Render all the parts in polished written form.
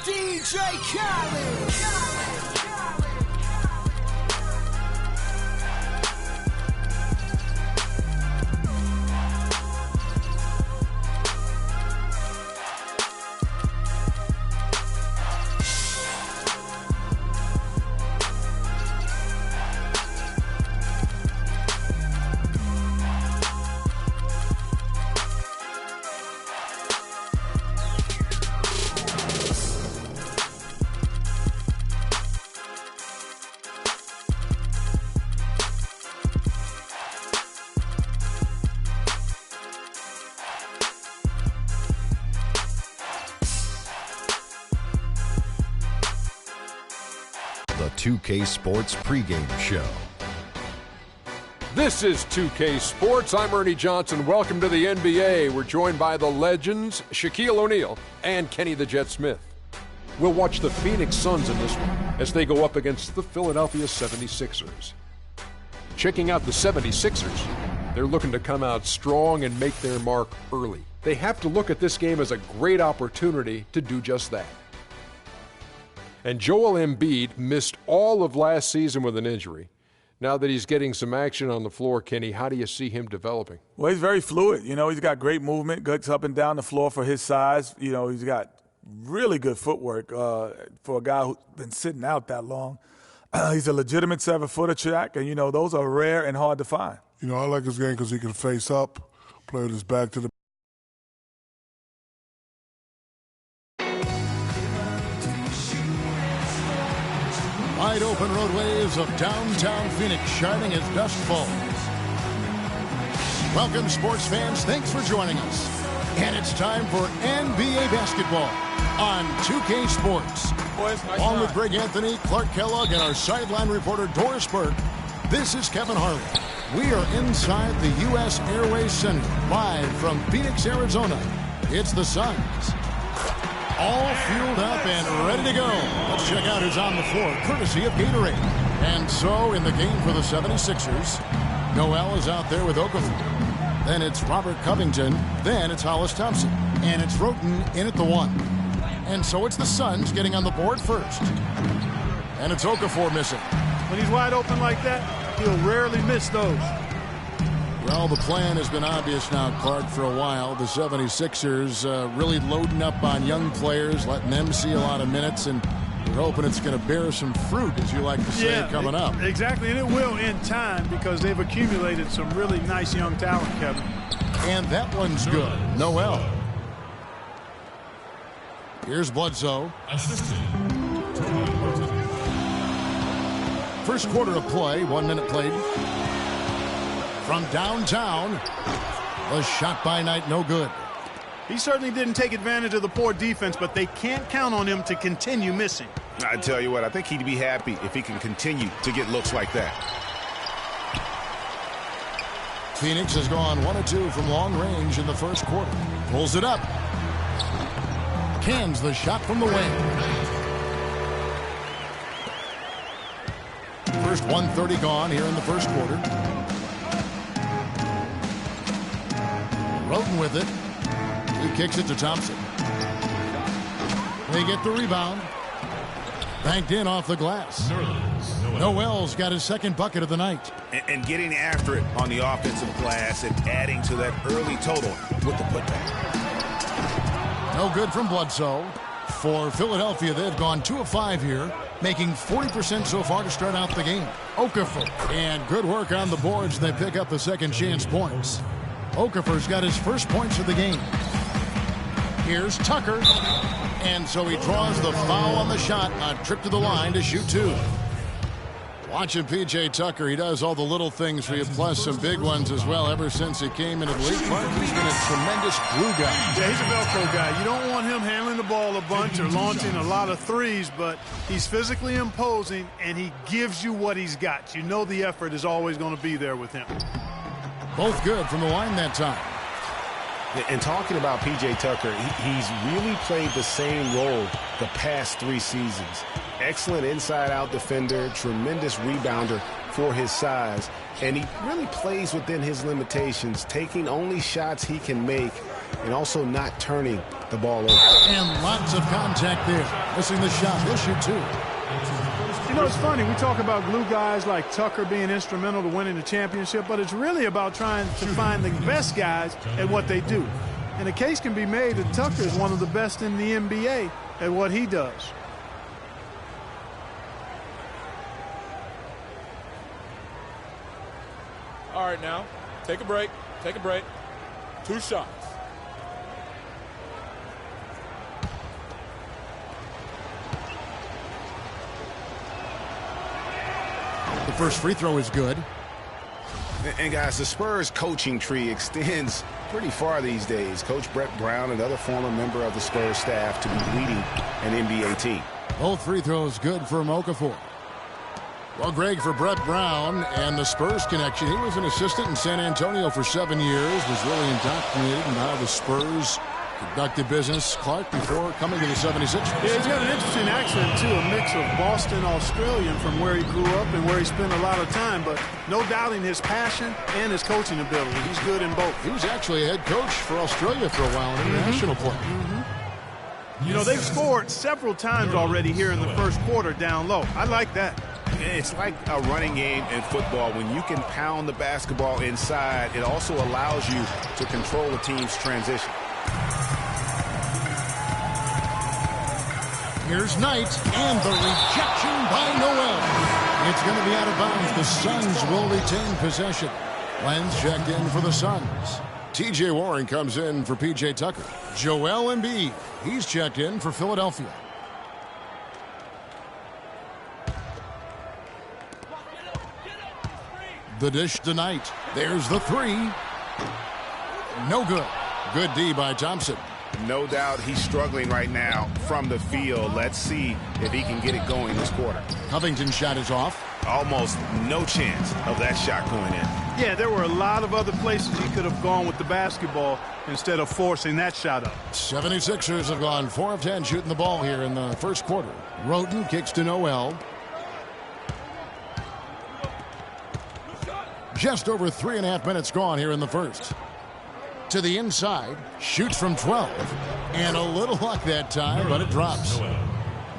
DJ Khaled. The 2K Sports pregame show. This is 2K Sports. I'm Ernie Johnson. Welcome to the NBA. We're joined by the legends, Shaquille O'Neal and Kenny the Jet Smith. We'll watch the Phoenix Suns in this one as they go up against the Philadelphia 76ers. Checking out the 76ers, they're looking to come out strong and make their mark early. They have to look at this game as a great opportunity to do just that. And Joel Embiid missed all of last season with an injury. Now that he's getting some action on the floor, Kenny, how do you see him developing? Well, he's very fluid. You know, he's got great movement, gets up and down the floor for his size. You know, he's got really good footwork for a guy who's been sitting out that long. He's a legitimate 7-footer, Shaq, and, you know, those are rare and hard to find. You know, I like his game because he can face up, play with his back to the wide open roadways of downtown Phoenix shining as dusk falls. Welcome, sports fans. Thanks for joining us. And it's time for NBA basketball on 2K Sports. Along with Greg Anthony, Clark Kellogg, and our sideline reporter Doris Burke, this is Kevin Harlan. We are inside the U.S. Airways Center, live from Phoenix, Arizona. It's the Suns. All fueled up and ready to go. Let's check out who's on the floor, courtesy of Gatorade. And so, in the game for the 76ers, Noel is out there with Okafor. Then it's Robert Covington. Then it's Hollis Thompson. And it's Roten in at the 1. And so it's the Suns getting on the board first. And it's Okafor missing. When he's wide open like that, he'll rarely miss those. Well, the plan has been obvious now, Clark, for a while. The 76ers really loading up on young players, letting them see a lot of minutes, and we're hoping it's going to bear some fruit, as you like to say, coming up. Exactly, and it will in time because they've accumulated some really nice young talent, Kevin. And that one's good. Noel. Here's Bledsoe. First quarter of play, 1 minute played. From downtown, a shot by Knight, no good. He certainly didn't take advantage of the poor defense, but they can't count on him to continue missing. I tell you what, I think he'd be happy if he can continue to get looks like that. Phoenix has gone 1 of 2 from long range in the first quarter. Pulls it up. Cans the shot from the wing. First 1:30 gone here in the first quarter. Roten with it. He kicks it to Thompson. They get the rebound. Banked in off the glass. Noel's got his second bucket of the night. And getting after it on the offensive glass and adding to that early total with the putback. No good from Bledsoe. For Philadelphia, they've gone 2 of 5 here, making 40% so far to start out the game. Okafor. And good work on the boards. They pick up the second chance points. Okafor's got his first points of the game. Here's Tucker. And so he draws the foul on the shot on a trip to the line to shoot 2. Watching P.J. Tucker, he does all the little things for you, plus some big ones as well ever since he came into the league. He's been a tremendous glue guy. Yeah, he's a Velcro guy. You don't want him handling the ball a bunch or launching a lot of threes, but he's physically imposing, and he gives you what he's got. You know the effort is always going to be there with him. Both good from the line that time. And talking about P.J. Tucker, he's really played the same role the past 3 seasons. Excellent inside-out defender, tremendous rebounder for his size, and he really plays within his limitations, taking only shots he can make and also not turning the ball over. And lots of contact there. Missing the shot. He'll shoot 2. You know, it's funny. We talk about glue guys like Tucker being instrumental to winning the championship, but it's really about trying to find the best guys at what they do. And a case can be made that Tucker is one of the best in the NBA at what he does. All right, now, take a break. Take a break. 2 shots. The first free throw is good. And guys, the Spurs coaching tree extends pretty far these days. Coach Brett Brown, another former member of the Spurs staff, to be leading an NBA team. Both free throws good for Okafor. Well, Greg, for Brett Brown and the Spurs connection, he was an assistant in San Antonio for 7 years, was really indoctrinated in how the Spurs conducted business, Clark, before coming to the 76ers. Yeah, he's got an interesting accent, too, a mix of Boston Australian from where he grew up and where he spent a lot of time, but no doubting his passion and his coaching ability. He's good in both. He was actually a head coach for Australia for a while, an international player. You know, they've scored several times already here in the first quarter down low. I like that. It's like a running game in football. When you can pound the basketball inside, it also allows you to control the team's transition. Here's Knight, and the rejection by Noel. It's going to be out of bounds. The Suns will retain possession. Lenz checked in for the Suns. T.J. Warren comes in for P.J. Tucker. Joel Embiid, he's checked in for Philadelphia. The dish to Knight. There's the 3. No good. Good D by Thompson. No doubt he's struggling right now from the field. Let's see if he can get it going this quarter. Covington's shot is off. Almost no chance of that shot going in. Yeah, there were a lot of other places he could have gone with the basketball instead of forcing that shot up. 76ers have gone 4 of 10 shooting the ball here in the first quarter. Roten kicks to Noel. Just over 3.5 minutes gone here in the first. To the inside, shoots from 12, and a little luck that time, but it drops.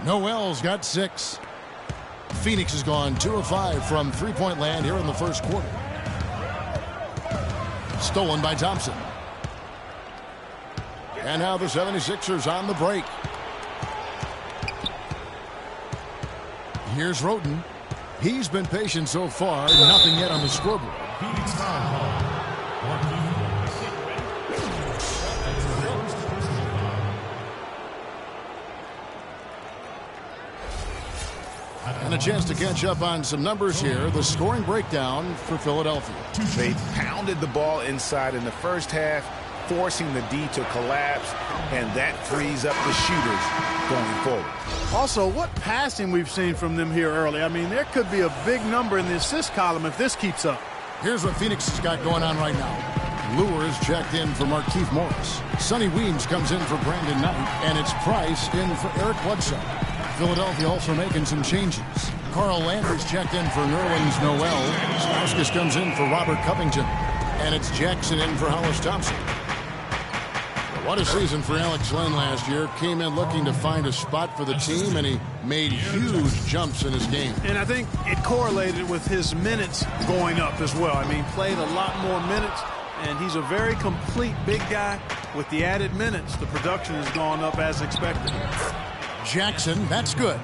Noel's got 6. Phoenix has gone 2 of 5 from three-point land here in the first quarter. Stolen by Thompson. And now the 76ers on the break. Here's Roten. He's been patient so far, nothing yet on the scoreboard. And a chance to catch up on some numbers here. The scoring breakdown for Philadelphia. They pounded the ball inside in the first half, forcing the D to collapse, and that frees up the shooters going forward. Also, what passing we've seen from them here early. I mean, there could be a big number in the assist column if this keeps up. Here's what Phoenix has got going on right now. Lures checked in for Markieff Morris. Sonny Weems comes in for Brandon Knight, and it's Price in for Eric Bledsoe. Philadelphia also making some changes. Carl Landry's checked in for Nerlens Noel. Stauskas comes in for Robert Covington. And it's Jackson in for Hollis Thompson. What a season for Alex Len last year. Came in looking to find a spot for the team, and he made huge jumps in his game. And I think it correlated with his minutes going up as well. I mean, played a lot more minutes, and he's a very complete big guy. With the added minutes, the production has gone up as expected. Jackson, that's good.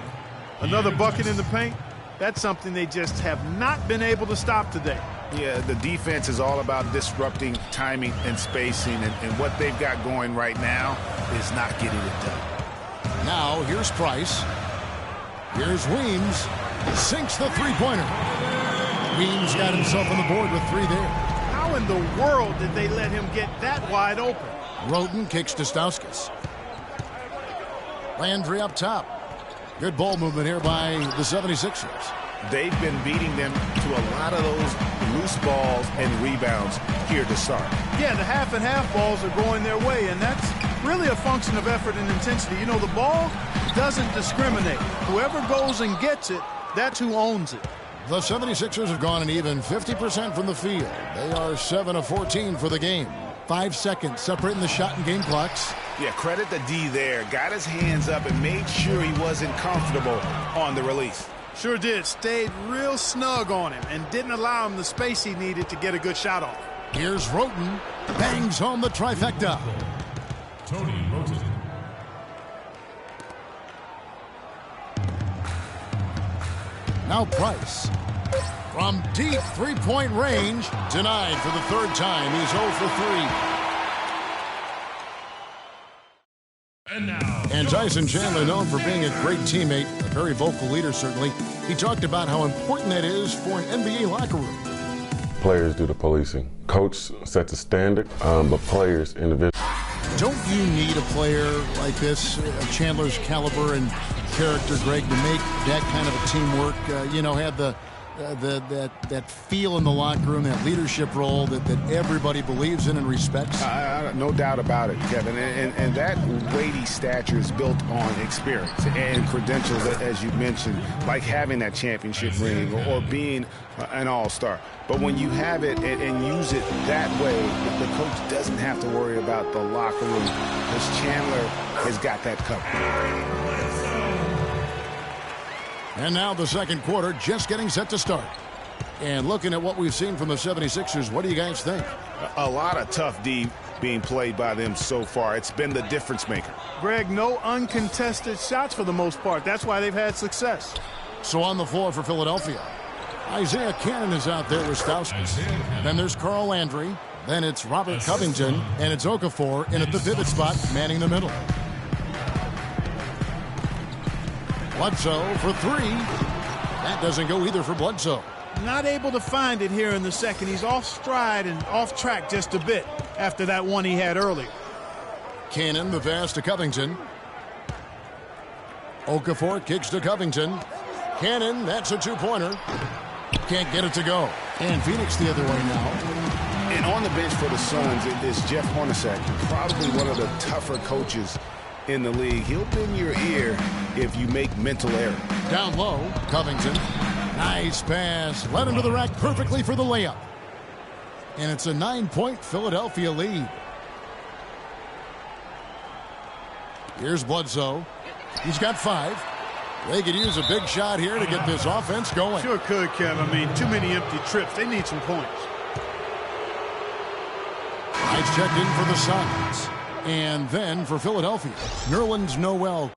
Another bucket in the paint. That's something they just have not been able to stop today. Yeah, the defense is all about disrupting timing and spacing, and what they've got going right now is not getting it done. Now, here's Price. Here's Weems. Sinks the three-pointer. Weems got himself on the board with 3 there. How in the world did they let him get that wide open? Roten kicks to Stauskas. Landry up top. Good ball movement here by the 76ers. They've been beating them to a lot of those loose balls and rebounds here to start. Yeah, the half-and-half balls are going their way, and that's really a function of effort and intensity. You know, the ball doesn't discriminate. Whoever goes and gets it, that's who owns it. The 76ers have gone an even 50% from the field. They are 7 of 14 for the game. 5 seconds separating the shot and game clocks. Yeah, credit the D there. Got his hands up and made sure he wasn't comfortable on the release. Sure did. Stayed real snug on him and didn't allow him the space he needed to get a good shot off. Here's Roten. Bangs home the trifecta. Tony Roten. Now Price. From deep three-point range. Denied for the third time. He's 0 for 3. And Tyson Chandler, known for being a great teammate, a very vocal leader certainly. He talked about how important that is for an NBA locker room. Players do the policing. Coach sets a standard, but players individually. Don't you need a player like this, Chandler's caliber and character, Greg, to make that kind of a teamwork? Have that feel in the locker room, that leadership role that everybody believes in and respects? No doubt about it, Kevin. And that weighty stature is built on experience and credentials, as you mentioned, like having that championship ring or being an all-star. But when you have it and use it that way, the coach doesn't have to worry about the locker room because Chandler has got that covered. And now the second quarter just getting set to start. And looking at what we've seen from the 76ers, what do you guys think? A lot of tough D being played by them so far. It's been the difference maker. Greg, no uncontested shots for the most part. That's why they've had success. So on the floor for Philadelphia, Isaiah Cannon is out there with Stauskas. Then there's Carl Landry. Then it's Robert Covington. And it's Okafor in at the pivot spot, manning the middle. Bledsoe for 3. That doesn't go either for Bledsoe. Not able to find it here in the second. He's off stride and off track just a bit after that one he had earlier. Cannon, the pass to Covington. Okafor kicks to Covington. Cannon, that's a two-pointer. Can't get it to go. And Phoenix the other way now. And on the bench for the Suns is Jeff Hornacek, probably one of the tougher coaches in the league. He'll bend your ear if you make mental error. Down low, Covington. Nice pass. Led him to the rack perfectly for the layup. And it's a 9-point Philadelphia lead. Here's Bledsoe. He's got 5. They could use a big shot here to get this offense going. Sure could, Kev. I mean, too many empty trips. They need some points. Nice checked in for the Suns. And then for Philadelphia, Nerlens Noel.